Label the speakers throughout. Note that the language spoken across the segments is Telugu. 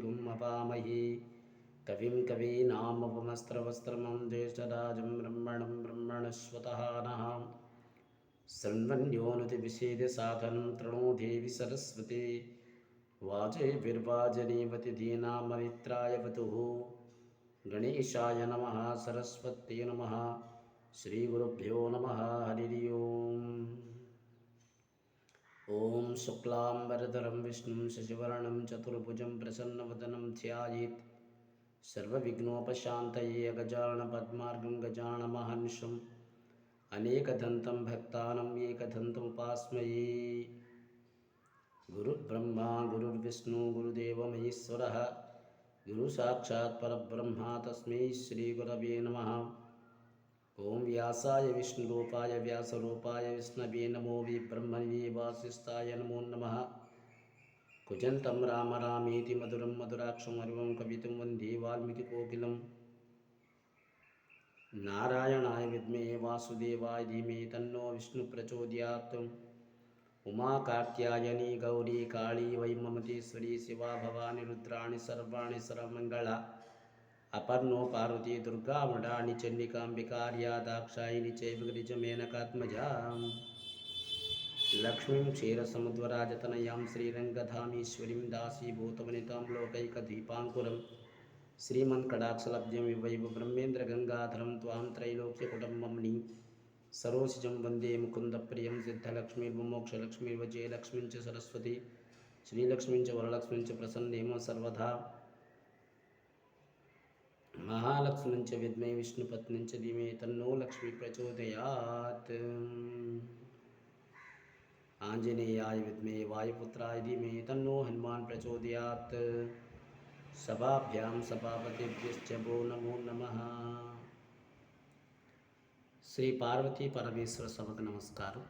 Speaker 1: कविमपमस्त्रवस्त्रमं कविं कवीनामुपमस्त्रवस्त्रमं ज्येष्ठराजं ब्रह्मणं ब्रह्मणस्पतः नः शृण्वन्योनुतिविषेदसाधनं तृणो देवि सरस्वती वाजैर्वाजनीवति धीनामरित्राय वतुः गणेशाय नमः सरस्वत्यै नमः श्रीगुरुभ्यो नमः हरिः ओम्। ओम शुक्लांबरधरं विष्णुं शशिवर्णं चतुर्भुजं प्रसन्नवदनं ध्यायेत् सर्वविघ्नोपशान्तये अगजाननपद्मार्गं गजाननमहर्निशम् अनेकदन्तं भक्तानाम् एकदन्तमुपास्महे। गुरुर्ब्रह्मा गुरुर्विष्णु गुरुदेवो महेश्वरः गुरुसाक्षात् परब्रह्म तस्मै श्रीगुरवे नमः। ओं व्यासाय विष्णुरूपाय व्यासरूपाय विष्णवे नमो ब्रह्मणे वासिष्ठाय नमो नमः। कुजन्तं राम रामेति मधुरं मधुराक्षरं हरिवं कवितं वन्दे वाल्मीकिकोकिलं। नारायणाय विद्महे वासुदेवाय धीमहि तन्नो विष्णुः प्रचोदयात्। उमा कात्यायनी गौरी काली वैममतेश्वरी शिवा भवानी रुद्राणि सर्वाणि सर्वमङ्गला अपर्णो पार्वती दुर्गा मडानि चण्डिकाम्बिकार्या दाक्षायिनी चैव गिरिजमेनकात्मजा लक्ष्मीं क्षीरसमुद्रराजतनयां श्रीरङ्गधामेश्वरीं दासीभूतवनितां लोकैकदीपाङ्कुरं श्रीमन्कटाक्षलब्धिं विवैव ब्रह्मेन्द्रगङ्गाधरं त्वां त्रैलोक्यकुटुम्बं सरोसिजं वन्दे मुकुन्दप्रियं सिद्धलक्ष्मीर्मोक्षलक्ष्मीर्विजयलक्ष्मीं च सरस्वती श्रीलक्ष्मीं च वरलक्ष्मीं च प्रसन्नेम सर्वदा महालक्ष्मीं च विद्महे विष्णुपत्नीं च धीमहि तन्नो लक्ष्मी प्रचोदयात्। आंजनेयाय विद्महे वायुपुत्राय धीमहि तन्नो हनुमान् प्रचोदयात्। सभाभ्यां सभापतिभ्यश्च वो नमो नमः। శ్రీ పార్వతీ పరమేశ్వర సభకు నమస్కారం.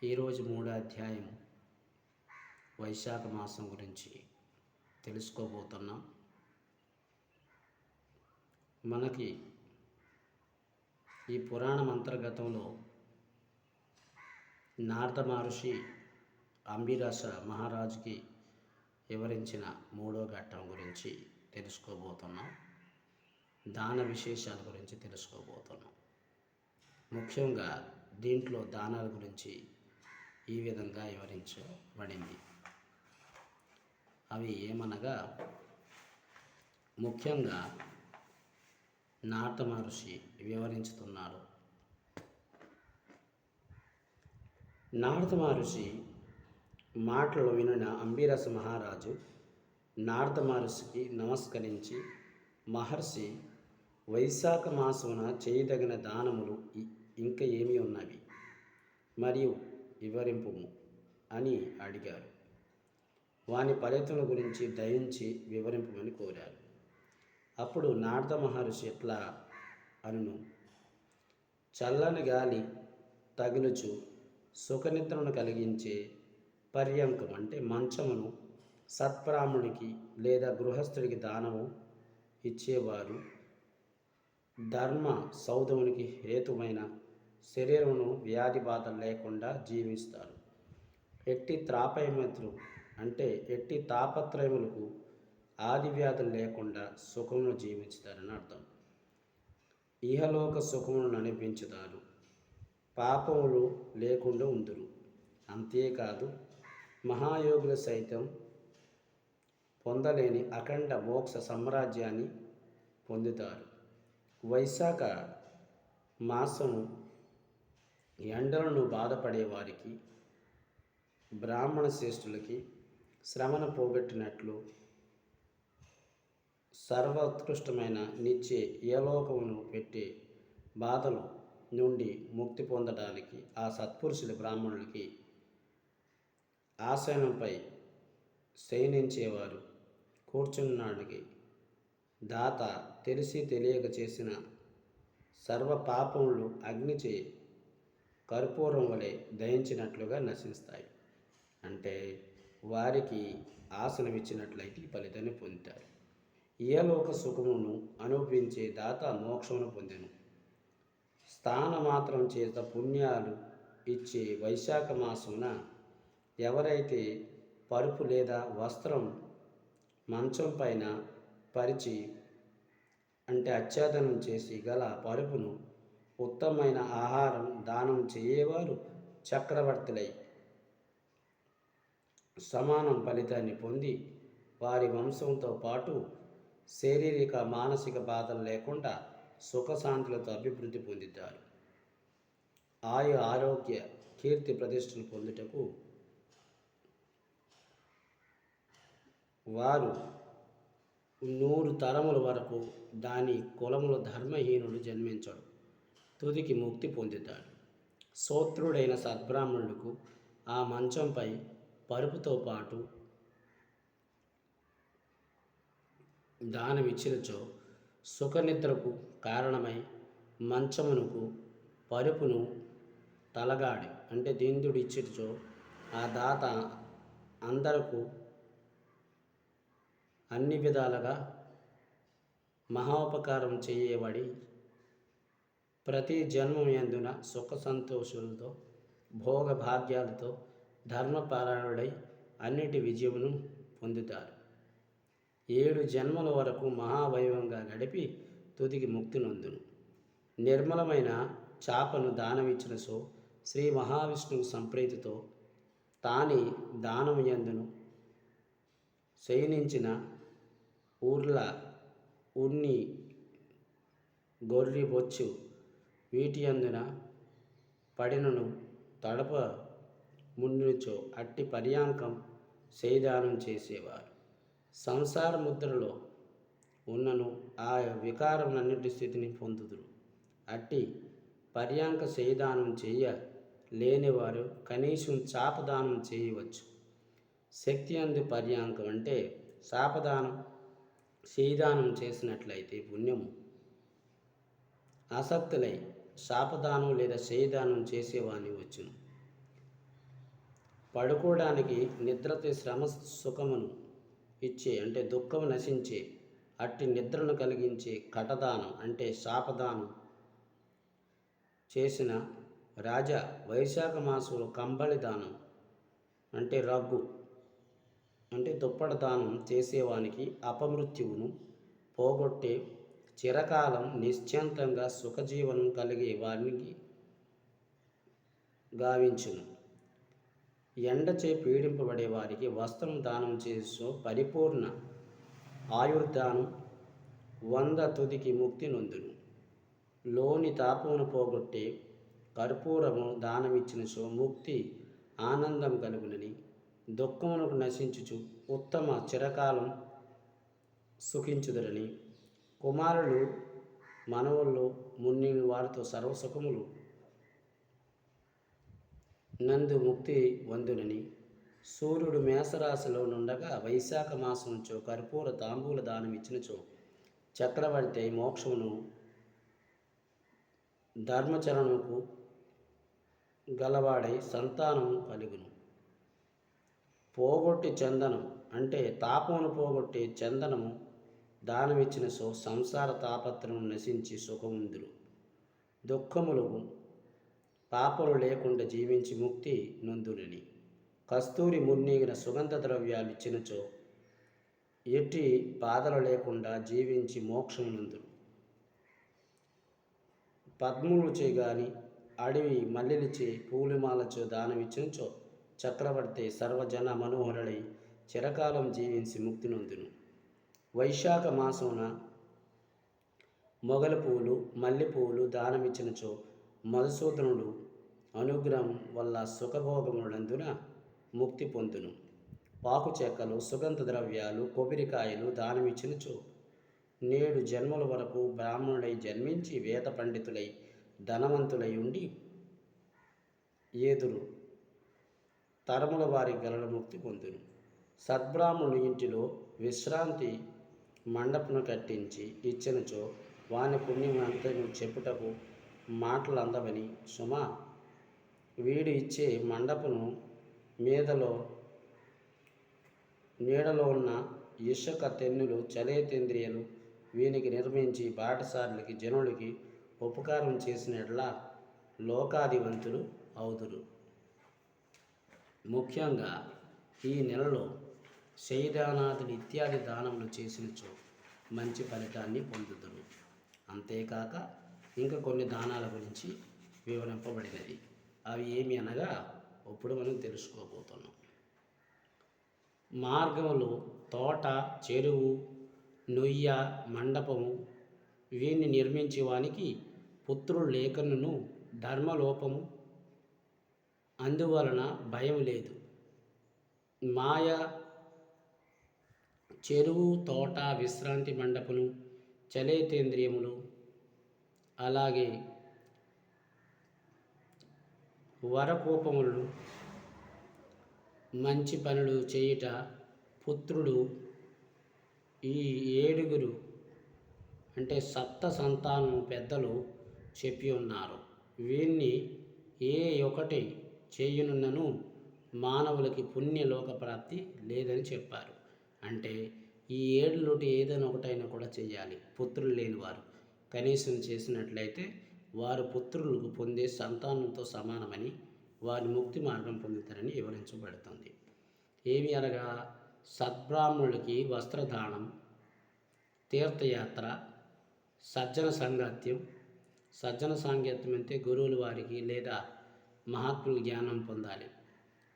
Speaker 1: ఈరోజు 3వ అధ్యాయం వైశాఖ మాసం గురించి తెలుసుకోబోతున్నాం. మనకి ఈ పురాణం అంతర్గతంలో నారద మహర్షి అంబిరాస మహారాజుకి వివరించిన 3వ ఘట్టం గురించి తెలుసుకోబోతున్నాం. దాన విశేషాల గురించి తెలుసుకోబోతున్నాం. ముఖ్యంగా దీంట్లో దానాల గురించి ఈ విధంగా వివరించబడింది. అవి ఏమనగా, ముఖ్యంగా నారద మహర్షి వివరించుతున్నాడు. నారద మహర్షి మాటలు వినిన అంబిరస మహారాజు నారద మహర్షికి నమస్కరించి, మహర్షి, వైశాఖ మాసమున చేయదగిన దానములు ఇంకా ఏమి ఉన్నవి, మరియు వివరింపుము అని అడిగారు. వాని ఫలితముల గురించి దయించి వివరింపమని కోరారు. అప్పుడు నారద మహర్షి ఎట్లా అనును, చల్లని గాలి తగులుచు సుఖనిద్రను కలిగించే పర్యంకం అంటే మంచమును సత్బ్రాహ్మణునికి లేదా గృహస్థుడికి దానము ఇచ్చేవారు ధర్మ సౌధమునికి హేతువైన శరీరమును వ్యాధి బాధలు లేకుండా జీవిస్తారు. ఎట్టి తాపత్రయములకు ఆది వ్యాధులు లేకుండా సుఖమును జీవించుతారని అర్థం. ఇహలోక సుఖములను అనిపించుతారు, పాపములు లేకుండా ఉందురు. అంతేకాదు, మహాయోగులు సైతం పొందలేని అఖండ మోక్ష సామ్రాజ్యాన్ని పొందుతారు. వైశాఖ మాసము ఎండలను బాధపడేవారికి, బ్రాహ్మణ శ్రేష్ఠులకి శ్రమను పోగొట్టినట్లు సర్వోత్కృష్టమైన నిత్య ఏలోకమును పెట్టే బాధల నుండి ముక్తి పొందడానికి ఆ సత్పురుషుల బ్రాహ్మణులకి ఆసనంపై శయనించేవారు కూర్చున్నాడికి దాత తెలిసి తెలియక చేసిన సర్వ పాపములు అగ్నిచే కర్పూరం వలె దహించినట్లుగా నశిస్తాయి. అంటే వారికి ఆసనం ఇచ్చినట్లయితే ఫలితాన్ని పొందుతారు. ఇహలోక సుఖమును అనుభవించే దాత మోక్షమును పొందెను. స్థానమాత్రం చేత పుణ్యాలు ఇచ్చే వైశాఖ మాసమున ఎవరైతే పరుపు లేదా వస్త్రం మంచం పైన పరిచి అంటే అత్యాదనం చేసి గల పరుపును ఉత్తమమైన ఆహారం దానం చేయవారు చక్రవర్తులై సమానం ఫలితాన్ని పొంది వారి వంశంతో పాటు శారీరక మానసిక బాధలు లేకుండా సుఖశాంతులతో అభివృద్ధి పొందుతారు. ఆరోగ్య కీర్తి ప్రతిష్టలు పొందుటకు వారు 100 తరముల వరకు దాని కులములో ధర్మహీనుడు జన్మించడు, తుదికి ముక్తి పొందుతాడు. సోత్రుడైన సద్బ్రాహ్మణులకు ఆ మంచంపై పరుపుతో పాటు దానమిచ్చినచో సుఖనిద్రకు కారణమై మంచమునకు పరుపును తలగాడి అంటే దీనుడిచ్చినచో ఆ దాత అందరకు అన్ని విధాలుగా మహోపకారం చేయబడి ప్రతి జన్మం యందున సుఖ సంతోషాలతో భోగ భాగ్యాలతో ధర్మపారాయణుడై అన్నిటి విజయమును పొందుతారు. 7 జన్మల వరకు మహావైభవంగా గడిపి తుదికి ముక్తి నొందును. నిర్మలమైన చాపను దానమిచ్చిన సో శ్రీ మహావిష్ణువు సంప్రీతితో తాని దానము యందును శయనించిన ఊర్ల ఉన్ని గొర్రి బొచ్చు వీటి అందున పడినను తడప ముందుచో అట్టి పర్యాంకం శయదానం చేసేవారు. సంసార ముద్రలో ఉన్నను ఆ వికారములన్నిటి స్థితిని పొందుదురు. అట్టి పర్యాంక శయదానం చేయ లేనివారు కనీసం చాపదానం చేయవచ్చు. శక్తి అందు పర్యాంకం అంటే శాపదానం శయదానం చేసినట్లయితే పుణ్యము. ఆసక్తులై శాపదానం లేదా శయదానం చేసేవాని వచ్చును. పడుకోవడానికి నిద్రతో శ్రమ సుఖమును ఇచ్చే అంటే దుఃఖము నశించే అట్టి నిద్రను కలిగించే కటదానం అంటే శాపదానం చేసిన రాజా వైశాఖ మాసంలో కంబళి దానం అంటే రగ్గు అంటే దుప్పట దానం చేసేవానికి అపమృత్యువును పోగొట్టే చిరకాలం నిశ్చింతంగా సుఖజీవనం కలిగే వారికి గావించును. ఎండచే పీడింపబడే వారికి వస్త్రం దానం చేసో పరిపూర్ణ ఆయుర్దానం 100 తుదికి ముక్తి నొందును. లోని తాపమును పోగొట్టే కర్పూరము దానమిచ్చిన సో ముక్తి ఆనందం కలుగునని దుఃఖమునకు నశించుచు ఉత్తమ చిరకాలం సుఖించుదరని కుమారులు మనవుల్లో మున్నిని వారితో సర్వసుఖములు నందు ముక్తి వందునని సూర్యుడు మేషరాశిలో నుండగా వైశాఖ మాసంచో కర్పూర తాంబూల దానం ఇచ్చినచో చక్రవర్తి మోక్షమును ధర్మచరణకు గలవాడై సంతానము కలుగును. పోగొట్టి చందనం అంటే తాపమును పోగొట్టే చందనము దానమిచ్చిన సో సంసార తాపత్రము నశించి సుఖముందురు. దుఃఖములు పాపలు లేకుండా జీవించి ముక్తి నొందునని కస్తూరి మున్నీగిన సుగంధ ద్రవ్యాలు ఇచ్చినచో ఎట్టి బాధలు లేకుండా జీవించి మోక్షము నొందురు. పద్మములచే గాని అడవి మల్లెలచే పూలమాలచో దానమిచ్చినచో చక్రవర్తి సర్వజన మనోహరుడై చిరకాలం జీవించి ముక్తి నొందును. వైశాఖ మాసమున మొగల పూలు మల్లెపూలు దానమిచ్చినచో మధుసూదనుడు అనుగ్రహం వల్ల సుఖభోగములందున ముక్తి పొందును. పాకు చెక్కలు సుగంధ ద్రవ్యాలు కొబ్బరికాయలు దానమిచ్చినచో 7 జన్మల వరకు బ్రాహ్మణుడై జన్మించి వేద పండితులై ధనవంతులై ఉండి ఏదురు తరముల వారి గలల ముక్తి పొందును. సద్బ్రాహ్మణుని ఇంటిలో విశ్రాంతి మండపమును కట్టించి ఇచ్చినచో వాని పుణ్యం అంతను చెప్పుటకు మాటలు అందవని సుమా. వీడు ఇచ్చే మండపము నీడలో ఉన్న ఇసుక తెన్నులు చలేతేంద్రియలు వీనికి నిర్మించి బాటసారులకి జనులకి ఉపకారం చేసినట్లా లోకాధివంతులు అవుదురు. ముఖ్యంగా ఈ నెలలో శయదానాదులు ఇత్యాది దానములు చేసినచో మంచి ఫలితాన్ని పొందుదురు. అంతేకాక ఇంకా కొన్ని దానాల గురించి వివరింపబడినది. అవి ఏమి అనగా ఇప్పుడు మనం తెలుసుకోబోతున్నాం. మార్గములు, తోట, చెరువు, నొయ్య, మండపము వీరిని నిర్మించే వానికి పుత్రులు లేఖనును ధర్మలోపము అందువలన భయం లేదు. మాయ, చెరువు, తోట, విశ్రాంతి మండపములు, చలేతేంద్రియములు, అలాగే వరకోపములు, మంచి పనులు చేయుట, పుత్రుడు, ఈ 7 అంటే సప్త సంతానం పెద్దలు చెప్పి ఉన్నారు. వీరిని ఏ ఒకటి చేయునున్నను మానవులకి పుణ్యలోక ప్రాప్తి లేదని చెప్పారు. అంటే ఈ 7 ఏదైనా ఒకటైనా కూడా చేయాలి. పుత్రులు లేని వారు కనీసం చేసినట్లయితే వారు పుత్రులకు పొందే సంతానంతో సమానమని, వారి ముక్తి మార్గం పొందుతారని వివరించబడుతుంది. ఏమి అనగా సద్బ్రాహ్మణులకి వస్త్రదానం, తీర్థయాత్ర, సజ్జన సాంగత్యం. సజ్జన సాంగత్యం అంటే గురువుల వారికి లేదా మహాత్ములు జ్ఞానం పొందాలి.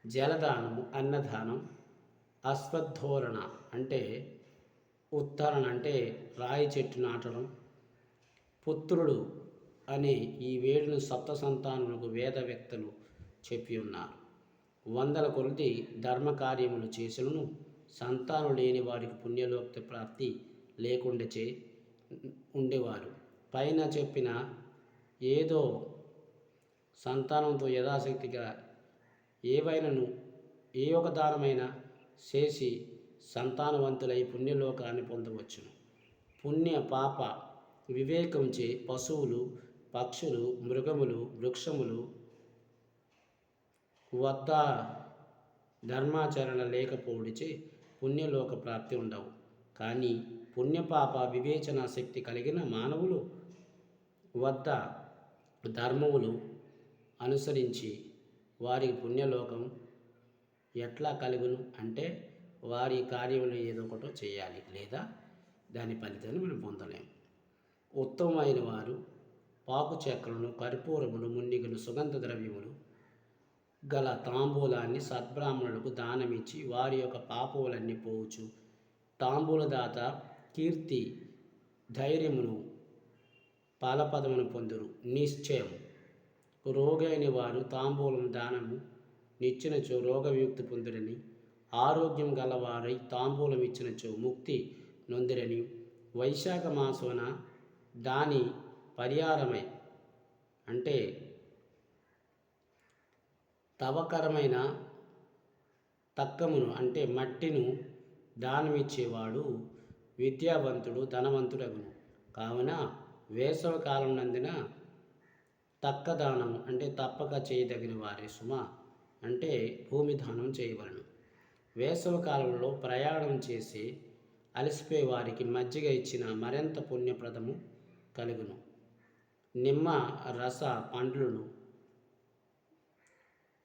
Speaker 1: జలదానము, అన్నదానం, అశ్వద్ధోరణ అంటే ఉత్తరణ అంటే రాయి చెట్టు నాటడం, పుత్రుడు అనే ఈ 7 సప్త సంతానములకు వేద వ్యక్తులు చెప్పి ఉన్నారు. 100 కొలది ధర్మకార్యములు చేసినను సంతానం లేని వారికి పుణ్యలోక ప్రాప్తి లేకుండా ఉండేవారు. పైన చెప్పిన ఏదో సంతానంతో యథాశక్తిగా ఏవైనాను ఏ ఒక దానమైనా చేసి సంతానవంతులై పుణ్యలోకాన్ని పొందవచ్చును. పుణ్య పాప వివేకంచే పశువులు, పక్షులు, మృగములు, వృక్షములు వద్ద ధర్మాచరణ లేకపోవడిచే పుణ్యలోక ప్రాప్తి ఉండవు. కానీ పుణ్యపాప వివేచన శక్తి కలిగిన మానవులు వద్ద ధర్మములు అనుసరించి వారికి పుణ్యలోకం ఎట్లా కలుగును అంటే వారి కార్యములు ఏదో ఒకటో చేయాలి, లేదా దాని ఫలితాన్ని మనం పొందలేము. ఉత్తమమైన వారు పాకు చెక్కలను, కర్పూరములు, మున్నిగలు, సుగంధ ద్రవ్యములు గల తాంబూలాన్ని సద్బ్రాహ్మణులకు దానమిచ్చి వారి యొక్క పాపములన్నీ పోవచ్చు. తాంబూలదాత కీర్తి, ధైర్యమును, ఫలపదమును పొందురు నిశ్చయం. రోగైన వారు తాంబూలం దానము నిచ్చినచో రోగ విముక్తి పొందురని, ఆరోగ్యం గలవారై తాంబూలం ఇచ్చినచో ముక్తి నొందిరని, వైశాఖ మాసమున దాని పరిహారమై అంటే తవకరమైన తక్కమును అంటే మట్టిను దానమిచ్చేవాడు విద్యావంతుడు, ధనవంతుడగును. కావున వేసవ కాలం నందున తక్క దానం అంటే తప్పక చేయదగిన వారే సుమ అంటే భూమి దానం చేయవలను. వేసవ కాలంలో ప్రయాణం చేసి అలసిపోయే వారికి మజ్జిగ ఇచ్చిన మరింత పుణ్యప్రదము కలుగును. నిమ్మ రస పండ్లను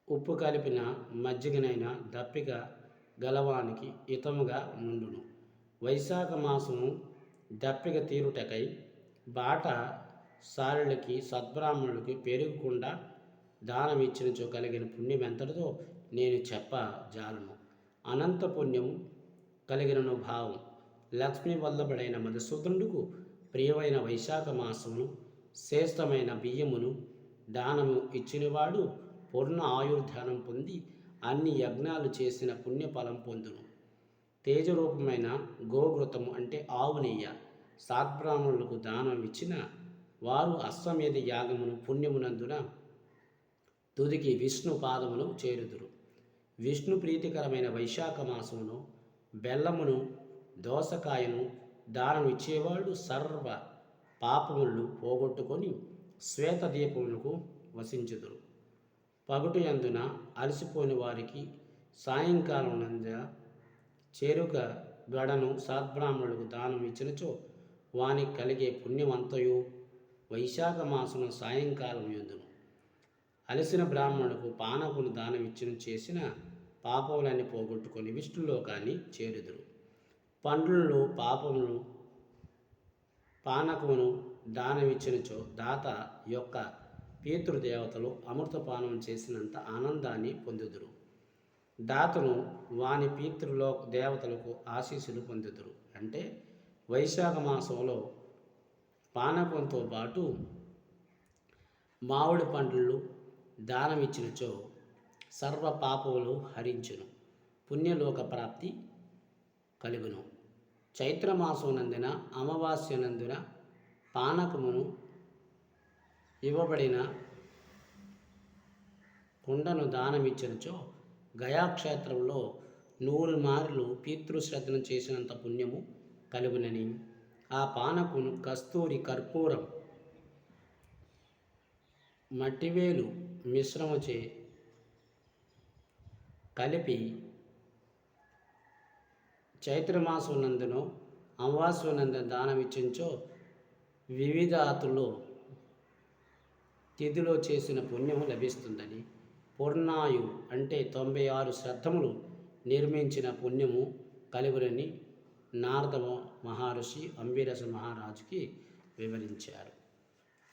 Speaker 1: ఉప్పు కలిపిన మజ్జిగనైనా దప్పిక గలవానికి హితముగా నుండును. వైశాఖ మాసము దప్పిక తీరుటకై బాట సారులకి సద్బ్రాహ్మణులకి పెరుగుకుండా దానమిచ్చినచో కలిగిన పుణ్యం ఎంతటిదో నేను చెప్పజాలను. అనంత పుణ్యము కలిగినను భావం. లక్ష్మీ వల్లభుడైన మధుసూదనుడుకు ప్రియమైన వైశాఖ మాసమును శ్రేష్టమైన బియ్యమును దానము ఇచ్చినవాడు పూర్ణ ఆయుర్ధానం పొంది అన్ని యజ్ఞాలు చేసిన పుణ్యఫలం పొందును. తేజరూపమైన గోఘృతము అంటే ఆవు నెయ్య సద్బ్రాహ్మణులకు దానం ఇచ్చిన వారు అశ్వమేధ యాగమును పుణ్యమునందున తుదికి విష్ణు పాదమును చేరుదురు. విష్ణు ప్రీతికరమైన వైశాఖ మాసమును బెల్లమును, దోసకాయను దానం ఇచ్చేవాడు సర్వ పాపములను పోగొట్టుకొని శ్వేత దీపములకు వసించుదురు. పగటి యందున అలసిపోని వారికి సాయంకాలం నంద చేరుక గడను సద్బ్రాహ్మణులకు దానం ఇచ్చినచో వానికి కలిగే పుణ్యమంతయు వైశాఖ మాసము సాయంకాలం యందును. అలసిన బ్రాహ్మణులకు పానకును దానం ఇచ్చిన చేసిన పాపములన్నీ పోగొట్టుకొని విష్ణులోకాన్ని చేరుదురు. పండ్లను పాపమును పానకమును దానమిచ్చినచో దాత యొక్క పితృదేవతలు అమృతపానం చేసినంత ఆనందాన్ని పొందుదురు. దాతను వాని పితృలో దేవతలకు ఆశీస్సులు పొందుదురు. అంటే వైశాఖ మాసంలో పానకంతో పాటు మామిడి పండ్లు దానమిచ్చినచో సర్వ పాపములు హరించును, పుణ్యలోక ప్రాప్తి కలుగును. చైత్రమాసమునందున అమావాస్యనందున పానకమును ఇవ్వబడిన కుండను దానమిచ్చినచో గయాక్షేత్రంలో 100 మార్లు పితృశ్రద్ధను చేసినంత పుణ్యము కలుగునని, ఆ పానకును కస్తూరి కర్పూరం మట్టివేలు మిశ్రమచే కలిపి చైత్రమాసమునందునో అమావాస్యనందున దానమిచ్చించో వివిధాతుల్లో తిథిలో చేసిన పుణ్యము లభిస్తుందని, పూర్ణాయు అంటే 96 శ్రద్ధములు నిర్మించిన పుణ్యము కలుగునని నారద మహర్షి అంబిరస మహారాజుకి వివరించారు.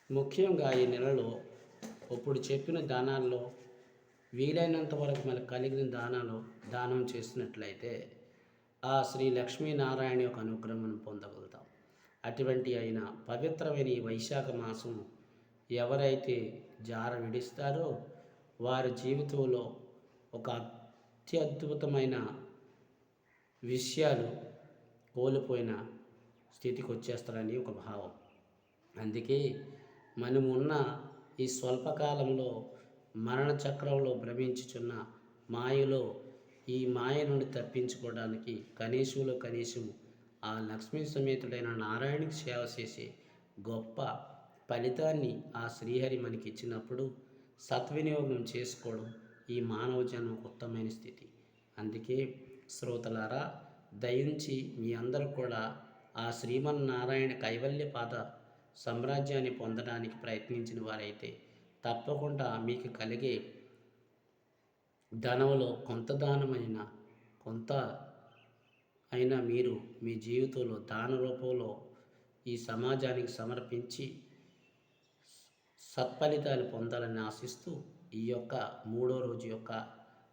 Speaker 1: ముఖ్యంగా ఈ నెలలో ఇప్పుడు చెప్పిన దానాల్లో వీలైనంత వరకు మనకు కలిగిన దానం చేసినట్లయితే ఆ శ్రీ లక్ష్మీనారాయణ యొక్క అనుగ్రహం మనం పొందగలుగుతాం. అటువంటి అయిన పవిత్రమైన ఈ వైశాఖ మాసం ఎవరైతే జార విడిస్తారో వారి జీవితంలో ఒక అత్యద్భుతమైన విషయాలు కోల్పోయిన స్థితికి వచ్చేస్తారని ఒక భావం. అందుకే మనమున్న ఈ స్వల్పకాలంలో మరణ చక్రంలో భ్రమించుచున్న మాయలో ఈ మాయ నుండి తప్పించుకోవడానికి కనీసంలో కనీసం ఆ లక్ష్మీ సమేతుడైన నారాయణకి సేవ చేసే గొప్ప ఫలితాన్ని ఆ శ్రీహరి మనకి ఇచ్చినప్పుడు సద్వినియోగం చేసుకోవడం ఈ మానవ జన్మకు ఉత్తమమైన స్థితి. అందుకే శ్రోతలారా, దయించి మీ అందరూ కూడా ఆ శ్రీమన్నారాయణ కైవల్య పాద సామ్రాజ్యాన్ని పొందడానికి ప్రయత్నించిన వారైతే తప్పకుండా మీకు కలిగే ధనంలో కొంత దానమైన కొంత అయినా మీరు మీ జీవితంలో దాన రూపంలో ఈ సమాజానికి సమర్పించి సత్ఫలితాలు పొందాలని ఆశిస్తూ ఈ యొక్క 3వ రోజు యొక్క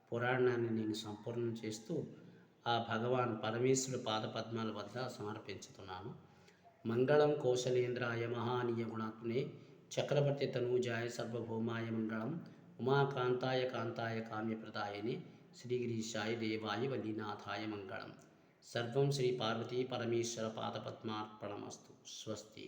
Speaker 1: పురాణాన్ని నేను సంపూర్ణం చేస్తూ ఆ భగవాన్ పరమేశ్వరుడు పాదపద్మాల వద్ద సమర్పించుతున్నాను. మంగళం కౌశలేంద్రాయ మహానీయ గుణాత్మనే చక్రవర్తి తనూజాయ సర్వభౌమాయ మంగళం ఉమాకాంతాయ కాంతాయ కామ్యప్రదాయనే శ్రీగిరీశాయ దేవాయ వల్లీనాథాయ మంగళం. సర్వం శ్రీ పార్వతీ పరమేశ్వర పాదపద్మార్పణమస్తు. స్వస్తి.